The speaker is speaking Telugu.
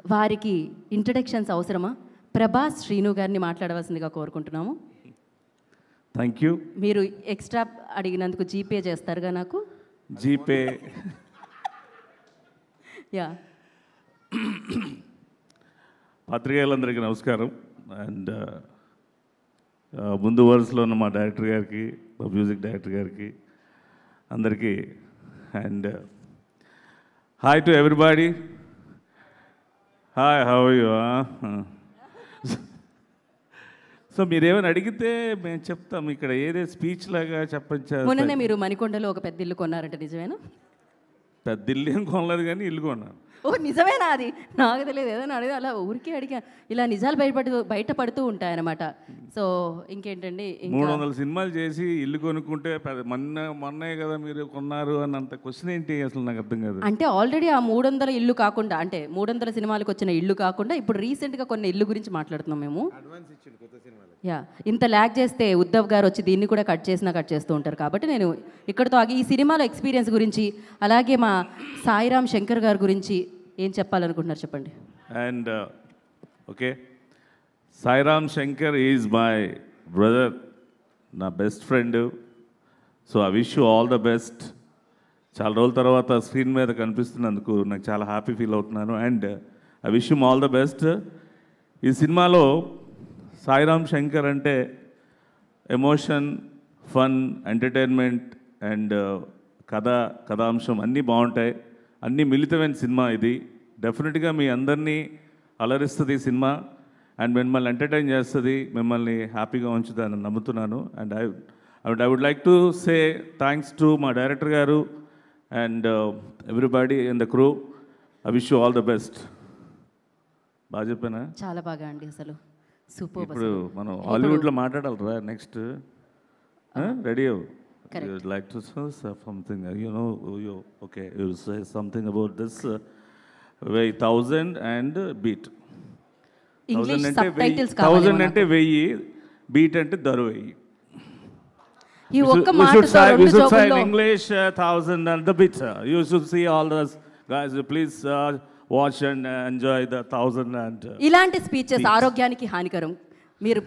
వారికి ఇంట్రడక్షన్స్ అవసరమా? ప్రభాస్ శ్రీను గారిని మాట్లాడవలసిందిగా కోరుకుంటున్నాము. Thank you. మీరు ఎక్స్ట్రా అడిగినందుకు జీపే చేస్తారుగా నాకు? జీపే. యా. పత్రికేయులందరికీ నమస్కారం. అండ్ ముందు వరుసలో ఉన్న మా డైరెక్టర్ గారికి, మా మ్యూజిక్ డైరెక్టర్ గారికి అందరికీ and hi to everybody. Hi, how are you? So మీరేమైనా అడిగితే మేము చెప్తాం. ఇక్కడ ఏదే స్పీచ్ లాగా చెప్పచ్చు. మొన్ననే మీరు మణికొండలో ఒక పెద్ద ఇల్లు కొన్నారంట, నిజమేనా? పెద్ద ఇల్లు ఏం కొనలేదు కానీ ఇల్లు కొన్నాను. ఓ నిజమేనా? అది నాకు తెలియదు. ఏదైనా అడిగి అలా ఊరికే అడిగా. ఇలా నిజాలు బయటపడుతూ ఉంటాయన్నమాట. సో ఇంకేంటండి, 300 సినిమాలు చేసి ఇల్లు కొనుక్కుంటే మొన్నే కదా మీరు కొన్నారు అని అంత క్వశ్చన్ ఏంటి అసలు నాకు అర్థం కాదు. అంటే ఆల్రెడీ ఆ 300 ఇల్లు కాకుండా, అంటే 300 సినిమాలకు వచ్చిన ఇల్లు కాకుండా ఇప్పుడు రీసెంట్గా కొన్ని ఇల్లు గురించి మాట్లాడుతున్నాం మేము. యా, ఇంత ల్యాగ్ చేస్తే ఉద్ధవ్ గారు వచ్చి దీన్ని కూడా కట్ చేస్తూ ఉంటారు. కాబట్టి నేను ఇక్కడతో ఆగి ఈ సినిమాలో ఎక్స్పీరియన్స్ గురించి, అలాగే మా సాయిరామ్ శంకర్ గారి గురించి ఏం చెప్పాలనుకుంటున్నారు చెప్పండి. And okay, Sairam Shankar is my brother, నా best friend. So I wish you all the best. చాలా రోజుల తర్వాత స్క్రీన్ మీద కనిపిస్తున్నందుకు నాకు చాలా హ్యాపీ ఫీల్ అవుతున్నాను. And I wish you all the best. ఈ సినిమాలో సాయిరామ్ శంకర్ అంటే ఎమోషన్, ఫన్, ఎంటర్టైన్మెంట్ అండ్ కథాంశం అన్నీ బాగుంటాయి. అన్నీ మిళితమైన సినిమా ఇది. డెఫినెట్గా మీ అందరినీ అలరిస్తుంది ఈ సినిమా అండ్ మిమ్మల్ని ఎంటర్టైన్ చేస్తుంది, మిమ్మల్ని హ్యాపీగా ఉంచుతుందని నమ్ముతున్నాను. And I would like to say thanks to మా డైరెక్టర్ గారు and everybody in the crew. I wish you all the best. బాగా చెప్పానా? చాలా బాగా అండి, అసలు సూపర్. ఇప్పుడు మనం హాలీవుడ్లో మాట్లాడాలరా నెక్స్ట్? రెడీ అవ్వు. You would like to say something, okay, you say something about this way 1000 and beat. English subtitles కావాలి. 1000 అంటే 1000, beat అంటే దరువెయ్యి. ఈ ఒక్క మాటతో రెండు జోకుల్లో. We should say in English 1000 and the beat. You should see all those guys. Please watch and enjoy the 1000 and ఇలాంటి స్పీచెస్ ఆరోగ్యానికి హానికరం. మీరు